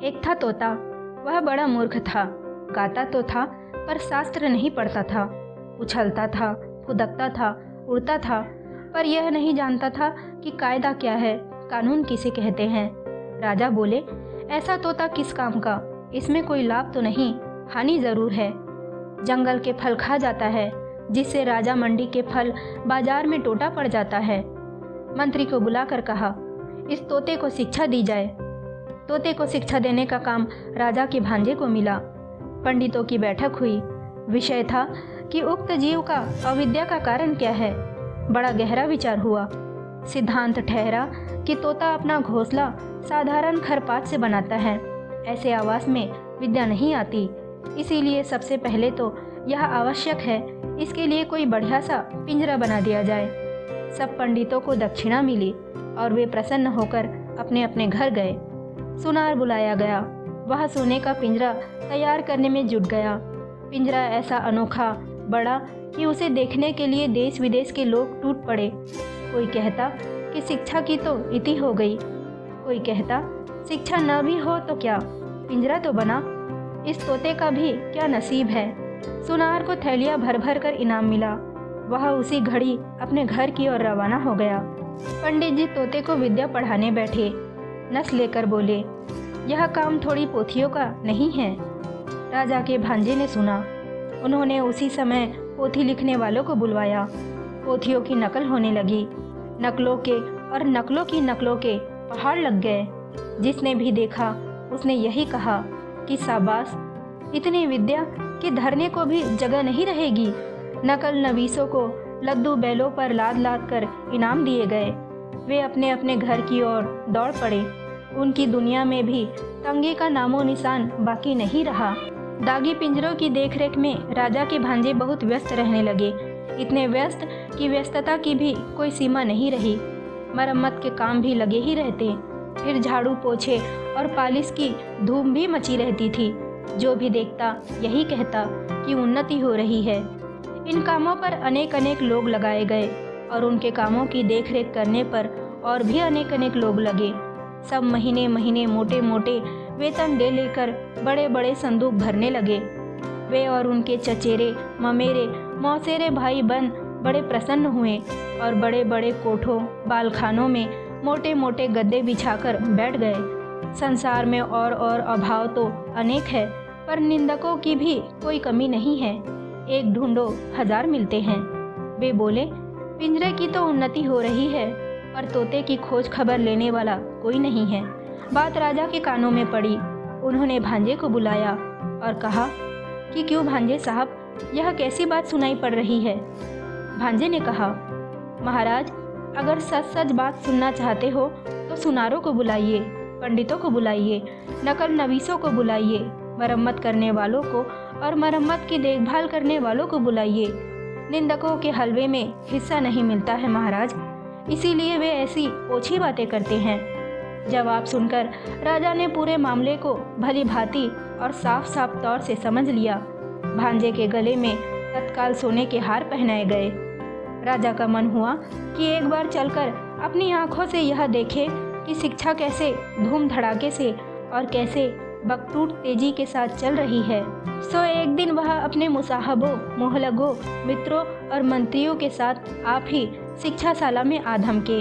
एक था तोता, वह बड़ा मूर्ख था। गाता तो था पर शास्त्र नहीं पढ़ता था। उछलता था, फुदकता था, उड़ता था, पर यह नहीं जानता था कि कायदा क्या है, कानून किसे कहते हैं। राजा बोले, ऐसा तोता किस काम का? इसमें कोई लाभ तो नहीं, हानि जरूर है। जंगल के फल खा जाता है, जिससे राजा मंडी के फल बाजार में टोटा पड़ जाता है। मंत्री को बुलाकर कहा, इस तोते को शिक्षा दी जाए। तोते को शिक्षा देने का काम राजा के भांजे को मिला। पंडितों की बैठक हुई। विषय था कि उक्त जीव का अविद्या का कारण क्या है। बड़ा गहरा विचार हुआ। सिद्धांत ठहरा कि तोता अपना घोंसला साधारण खरपात से बनाता है। ऐसे आवास में विद्या नहीं आती। इसीलिए सबसे पहले तो यह आवश्यक है, इसके लिए कोई बढ़िया सा पिंजरा बना दिया जाए। सब पंडितों को दक्षिणा मिली और वे प्रसन्न होकर अपने अपने घर गए। सुनार बुलाया गया। वह सोने का पिंजरा तैयार करने में जुट गया। पिंजरा ऐसा अनोखा, बड़ा कि उसे देखने के लिए देश विदेश के लोग टूट पड़े। कोई कहता कि शिक्षा की तो इति हो गई, कोई कहता शिक्षा न भी हो तो क्या, पिंजरा तो बना। इस तोते का भी क्या नसीब है। सुनार को थैलियाँ भर भर कर इनाम मिला। वह उसी घड़ी अपने घर की ओर रवाना हो गया। पंडित जी तोते को विद्या पढ़ाने बैठे। नस लेकर बोले, यह काम थोड़ी पोथियों का नहीं है। राजा के भांजे ने सुना। उन्होंने उसी समय पोथी लिखने वालों को बुलवाया। पोथियों की नकल होने लगी। नकलों के और नकलों की नकलों के पहाड़ लग गए। जिसने भी देखा उसने यही कहा कि शाबाश, इतनी विद्या कि धरने को भी जगह नहीं रहेगी। नकल नवीसों को लद्दू बैलों पर लाद लाद कर इनाम दिए गए। वे अपने अपने घर की ओर दौड़ पड़े। उनकी दुनिया में भी तंगी का नामो निशान बाकी नहीं रहा। दागी पिंजरों की देखरेख में राजा के भांजे बहुत व्यस्त रहने लगे। इतने व्यस्त कि व्यस्तता की भी कोई सीमा नहीं रही। मरम्मत के काम भी लगे ही रहते। फिर झाड़ू पोछे और पालिश की धूम भी मची रहती थी। जो भी देखता यही कहता कि उन्नति हो रही है। इन कामों पर अनेक अनेक लोग लगाए गए और उनके कामों की देखरेख करने पर और भी अनेक अनेक लोग लगे। सब महीने महीने मोटे मोटे वेतन ले लेकर बड़े बड़े संदूक भरने लगे। वे और उनके चचेरे ममेरे मौसेरे भाई बहन बड़े प्रसन्न हुए और बड़े बड़े कोठों बालखानों में मोटे मोटे गद्दे बिछाकर बैठ गए। संसार में और अभाव तो अनेक है, पर निंदकों की भी कोई कमी नहीं है। एक ढूंढो हजार मिलते हैं। वे बोले, पिंजरे की तो उन्नति हो रही है, पर तोते की खोज खबर लेने वाला कोई नहीं है। बात राजा के कानों में पड़ी। उन्होंने भांजे को बुलाया और कहा कि क्यों भांजे साहब, यह कैसी बात सुनाई पड़ रही है। भांजे ने कहा, महाराज, अगर सच सच बात सुनना चाहते हो तो सुनारों को बुलाइए, पंडितों को बुलाइए, नकल नवीसों को बुलाइए, मरम्मत करने वालों को और मरम्मत की देखभाल करने वालों को बुलाइए। निंदकों के हलवे में हिस्सा नहीं मिलता है महाराज, इसीलिए वे ऐसी ओछी बातें करते हैं। जवाब सुनकर राजा ने पूरे मामले को भली भांति और साफ साफ तौर से समझ लिया। भांजे के गले में तत्काल सोने के हार पहनाए गए। राजा का मन हुआ कि एक बार चलकर अपनी आंखों से यह देखे कि शिक्षा कैसे धूम धड़ाके से और कैसे बकटूट तेजी के साथ चल रही है। सो एक दिन वह अपने मुसाहबों, मोहलगों, मित्रों और मंत्रियों के साथ आप ही शिक्षाशाला में आ धमके।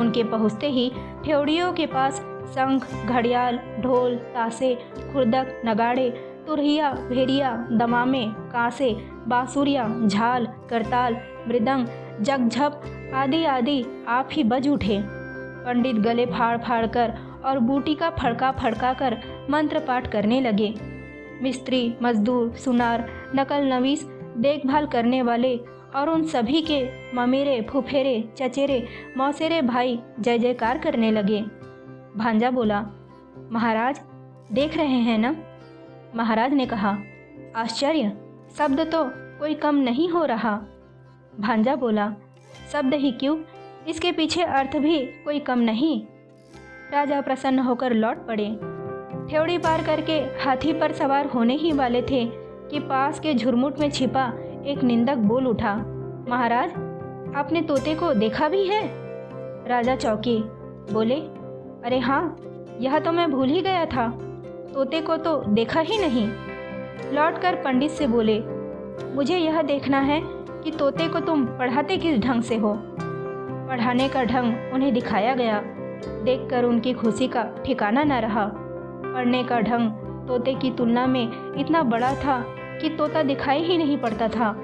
उनके पहुँचते ही ठेवड़ियों के पास शंख, घड़ियाल, ढोल, ताशे, खुर्दक, नगाड़े, तुरहिया, भेरिया, दमामे, कांसे, बांसुरिया, झाल, करताल, मृदंग, जगझप आदि आदि आप ही बज उठे। पंडित गले फाड़ फाड़ कर और बूटी का फड़का फड़का कर मंत्र पाठ करने लगे। मिस्त्री, मजदूर, सुनार, नकल नवीस, देखभाल करने वाले और उन सभी के ममेरे, फुफेरे, चचेरे, मौसेरे भाई जय जयकार करने लगे। भांजा बोला, महाराज देख रहे हैं ना। महाराज ने कहा, आश्चर्य, शब्द तो कोई कम नहीं हो रहा। भांजा बोला, शब्द ही क्यों, इसके पीछे अर्थ भी कोई कम नहीं। राजा प्रसन्न होकर लौट पड़े। ठेवड़ी पार करके हाथी पर सवार होने ही वाले थे कि पास के झुरमुट में छिपा एक निंदक बोल उठा, महाराज, आपने तोते को देखा भी है। राजा चौंके, बोले, अरे हाँ, यह तो मैं भूल ही गया था। तोते को तो देखा ही नहीं। लौटकर पंडित से बोले, मुझे यह देखना है कि तोते को तुम पढ़ाते किस ढंग से हो। पढ़ाने का ढंग उन्हें दिखाया गया। देखकर उनकी खुशी का ठिकाना न रहा। पढ़ने का ढंग तोते की तुलना में इतना बड़ा था कि तोता दिखाई ही नहीं पड़ता था।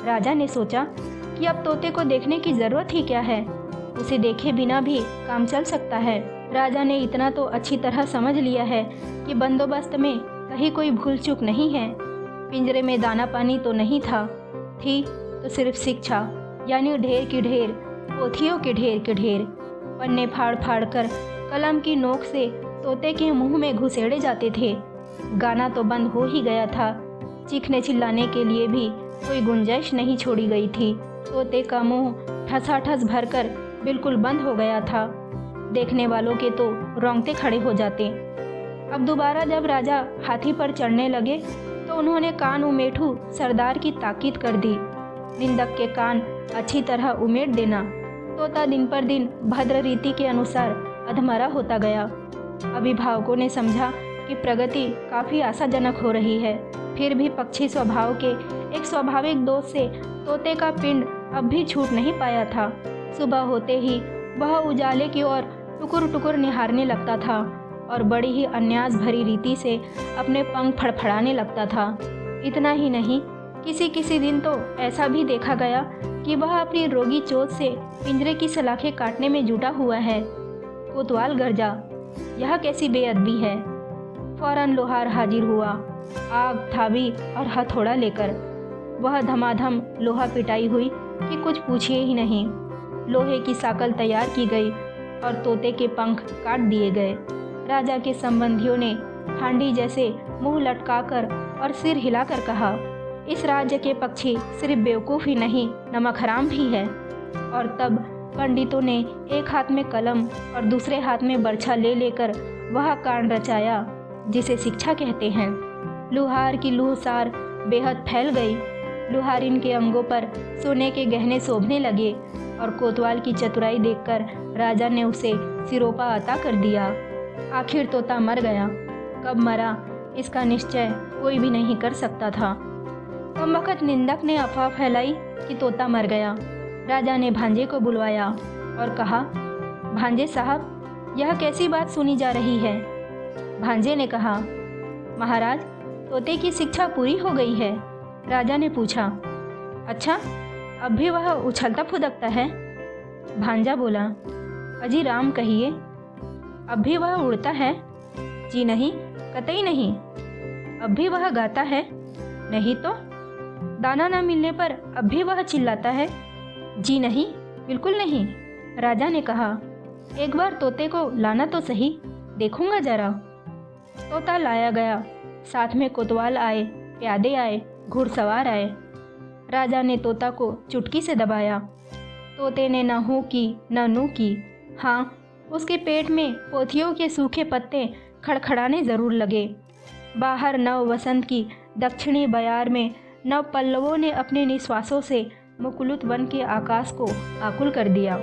राजा ने सोचा कि अब तोते को देखने की ज़रूरत ही क्या है, उसे देखे बिना भी काम चल सकता है। राजा ने इतना तो अच्छी तरह समझ लिया है कि बंदोबस्त में कहीं कोई भूल चूक नहीं है। पिंजरे में दाना पानी तो नहीं था, थी तो सिर्फ शिक्षा, यानी ढेर की ढेर, पोथियों के ढेर के ढेर। पन्ने फाड़ फाड़ कर कलम की नोक से तोते के मुंह में घुसेड़े जाते थे। गाना तो बंद हो ही गया था, चीखने चिल्लाने के लिए भी कोई गुंजाइश नहीं छोड़ी गई थी। तोते का मुंह ठसाठस भरकर बिल्कुल बंद हो गया था। देखने वालों के तो रोंगटे खड़े हो जाते। अब दोबारा जब राजा हाथी पर चढ़ने लगे तो उन्होंने कान उमेठू सरदार की ताकीद कर दी। निंदक के कान अच्छी तरह उमेट देना। तोता दिन पर दिन भद्र रीति के अनुसार अधमरा होता गया। अभिभावकों ने समझा कि प्रगति काफ़ी आशाजनक हो रही है। फिर भी पक्षी स्वभाव के एक स्वाभाविक दोष से तोते का पिंड अब भी छूट नहीं पाया था। सुबह होते ही वह उजाले की ओर टुकुर टुकुर निहारने लगता था और बड़ी ही अन्यास भरी रीति से अपने पंख फड़फड़ाने लगता था। इतना ही नहीं, किसी किसी दिन तो ऐसा भी देखा गया कि वह अपनी रोगी चोट से पिंजरे की सलाखें काटने में जुटा हुआ है। कोतवाल गरजा, यह कैसी बेअदबी है। फौरन लोहार हाजिर हुआ, आग थाबी और हथौड़ा लेकर। वह धमाधम लोहा पिटाई हुई कि कुछ पूछिए ही नहीं। लोहे की साकल तैयार की गई और तोते के पंख काट दिए गए। राजा के संबंधियों ने हांडी जैसे मुंह लटकाकर और सिर हिलाकर कहा, इस राज्य के पक्षी सिर्फ बेवकूफ़ ही नहीं, नमक हराम भी है। और तब पंडितों ने एक हाथ में कलम और दूसरे हाथ में बर्छा ले लेकर वह कांड रचाया जिसे शिक्षा कहते हैं। लुहार की लूहसार बेहद फैल गई। लुहारिन के अंगों पर सोने के गहने शोभने लगे और कोतवाल की चतुराई देखकर राजा ने उसे सिरोपा अता कर दिया। आखिर तोता मर गया। कब मरा इसका निश्चय कोई भी नहीं कर सकता था। कमबख्त निंदक ने अफवाह फैलाई कि तोता मर गया। राजा ने भांजे को बुलवाया और कहा, भांजे साहब, यह कैसी बात सुनी जा रही है। भांजे ने कहा, महाराज, तोते की शिक्षा पूरी हो गई है। राजा ने पूछा, अच्छा, अब भी वह उछलता फुदकता है। भांजा बोला, अजी राम कहिए, अब भी वह उड़ता है। जी नहीं, कतई नहीं। अब भी वह गाता है। नहीं तो। दाना न मिलने पर अब भी वह चिल्लाता है। जी नहीं, बिल्कुल नहीं। राजा ने कहा, एक बार तोते को लाना तो सही, देखूंगा जरा। तोता लाया गया। साथ में कोतवाल आए, प्यादे आए, घुड़सवार आए। राजा ने तोता को चुटकी से दबाया। तोते ने न हूँ की न नू की। हाँ, उसके पेट में पोथियों के सूखे पत्ते खड़खड़ाने ज़रूर लगे। बाहर नव वसंत की दक्षिणी बयार में नव पल्लवों ने अपने निश्वासों से मुकुलित वन के आकाश को आकुल कर दिया।